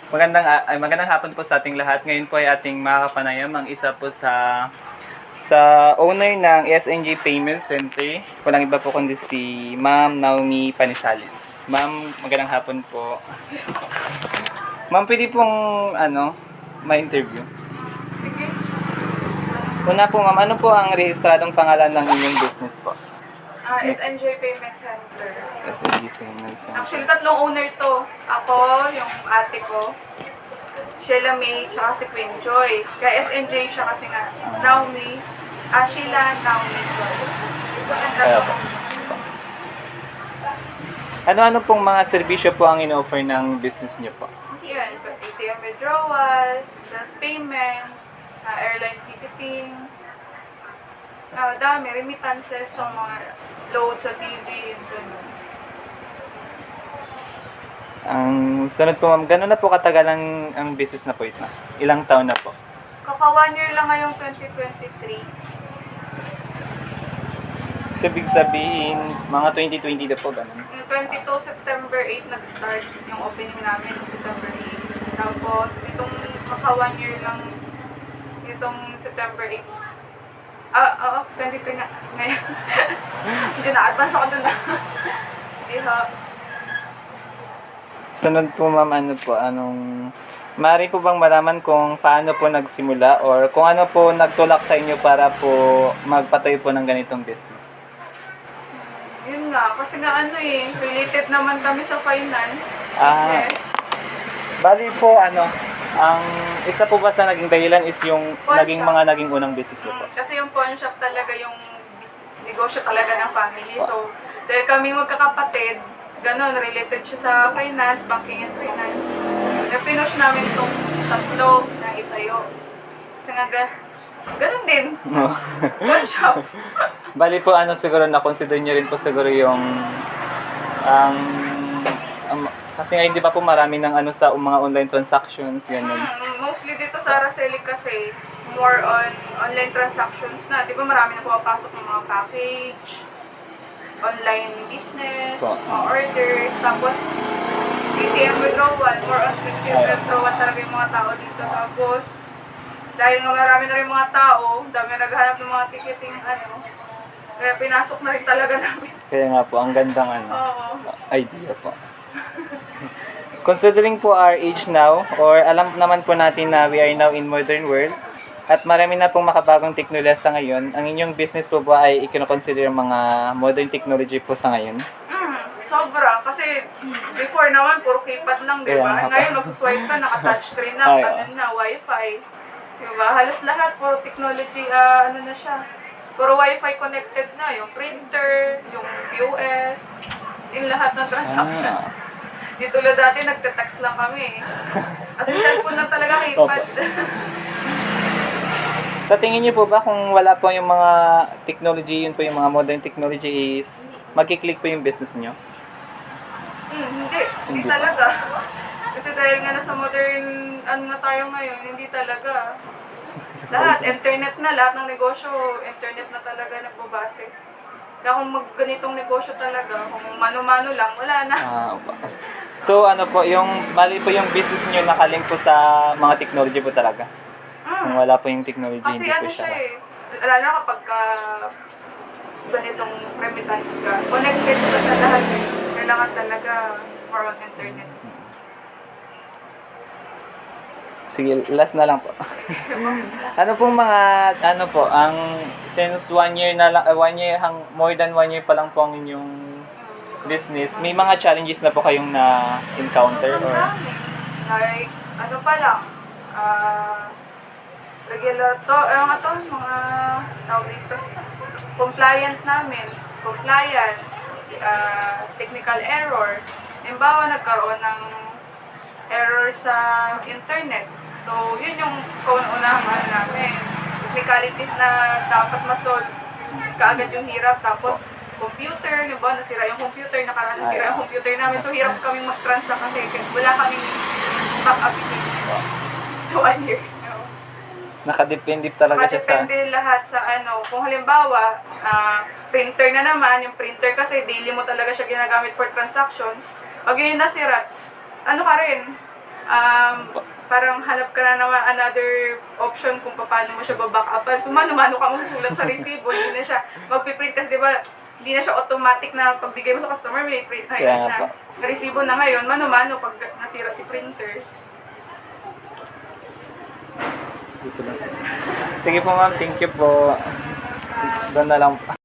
Magandang hapon po sa ating lahat. Ngayon po ay ating makakapanayam ang isa po sa owner ng SNG Payment Center. Walang iba po kundi si Ma'am Naomi Panisalis. Ma'am, magandang hapon po. Ma'am, pwede pong ma-interview. Sige. Una po ma'am, ano po ang rehistradong pangalan ng inyong business po? SNJ Payment Center. SNG Payment Center. Actually, tatlong owner to. Ako, yung ate ko, Sheila May, tsaka si Queen Joy. Kaya SNJ siya kasi nga, Naomi, Sheila, Naomi, Joy. Kaya po. Ano-ano pong mga serbisyo po ang in-offer ng business niyo po? Yan, ATM withdrawals, just payment, airline ticketings, dami, remittances sa mga load sa TV, gano'n. Ang sunod po ma'am, gano'n na po katagal ang business na po ito? Ilang taon na po? Kaka 1 year lang ngayong 2023. Ibig sabihin, mga 2020 na po gano'n? Yung 22 September 8 nag-start yung opening namin, September 8. Tapos, itong kaka 1 year lang, itong September 8. 23 na. Ngayon. Hindi na, advance ako dun na. Hindi ha. Sunod po ma'am, maaari po bang malaman kung paano po nagsimula or kung ano po nagtulak sa inyo para po magpatayo po ng ganitong business? Yun nga, kasi nga related naman kami sa finance, Ah. business. Bali po, ang isa po ba sa naging dahilan is yung Pawn naging shop. mga naging unang business niyo po? Kasi yung pawn shop talaga yung negosyo talaga ng family. So, dahil kami magkakapatid, ganun, related siya sa finance, banking and finance. Kaya pinush namin itong tatlo na itayo. Kasi nga, ganun din. Pawn shop. Bali po, siguro na-consider nyo rin po siguro yung ang kasi nga hindi pa po marami ng sa mga online transactions, ganun. Mostly dito sa Araceli kasi, more on online transactions na. Di ba marami na pumapasok ng mga package, online business, Po. mga orders, tapos ATM withdrawal, more on ATM withdrawal talaga yung mga tao dito. Tapos, dahil nga marami na rin mga tao, dami naghahanap ng mga ticketing kaya pinasok na rin talaga namin. Kaya nga po, ang gandang Oo. idea po. Considering po our age now, or alam naman po natin na we are now in modern world, at marami na pong makabagong teknolohiya sa ngayon, ang inyong business po ba ay ikinoconsider mga modern technology po sa ngayon? Sobra. Kasi before naman, puro keypad lang, di ba? Kaya nga po. Ngayon, magsuswipe ka, naka-touchscreen na, Ay, kanon na, wifi. Di ba? Halos lahat, puro technology, na siya. Puro wifi connected na. Yung printer, yung POS, in lahat ng transaction. Di tulad dati, nagte-text lang kami. Kasi cellphone lang talaga, keypad. Sa tingin niyo po ba kung wala po yung mga technology, yun po yung mga modern technology is magkiklik po yung business niyo? Hindi. Hindi Hindi. talaga. Kasi dahil nga nasa modern, na tayo ngayon, hindi talaga. Lahat, internet na, lahat ng negosyo, internet na talaga nagbabase. Kaya kung ganitong negosyo talaga, kung mano-mano lang, wala na. So bali po yung business niyo nakalink po sa mga technology po talaga? Kung wala po yung technology, Kasi hindi po siya. lalo na kapag ganitong remittance ka, connected ka sa lahat. Kailangan talaga more on internet. Sige, last na lang po. Ano pong since 1 year na lang, more than 1 year pa lang po ang inyong business, may mga challenges na po kayong na-encounter or? Like, pa lang, regular mga tawag dito, compliant namin, compliance, technical error. Halimbawa, nagkaroon ng error sa internet. So, yun yung kauna-unahan namin. Technicalities na dapat ma-solve kaagad yung hirap. Tapos, computer, di ba? Nasira yung computer, nasira yung computer namin. So, hirap kami mag-transact kasi wala kaming backup sa 1 year. Nakadepende talaga siya sa... Nakadepende lahat sa Kung halimbawa, printer na naman, yung printer kasi daily mo talaga siya ginagamit for transactions. Pag yun nasira, ka rin. parang hanap ka na naman another option kung paano mo siya baback upan. So, mano-mano ka masusulat sa resibo. Hindi na siya magpiprint kasi, di ba, hindi na siya automatic na pagbigay mo sa customer, may print na Kaya yun nga na. Resibo na ngayon, mano-mano pag nasira si printer. Dito lang. Sige po ma'am, thank you po. Doon na lang po.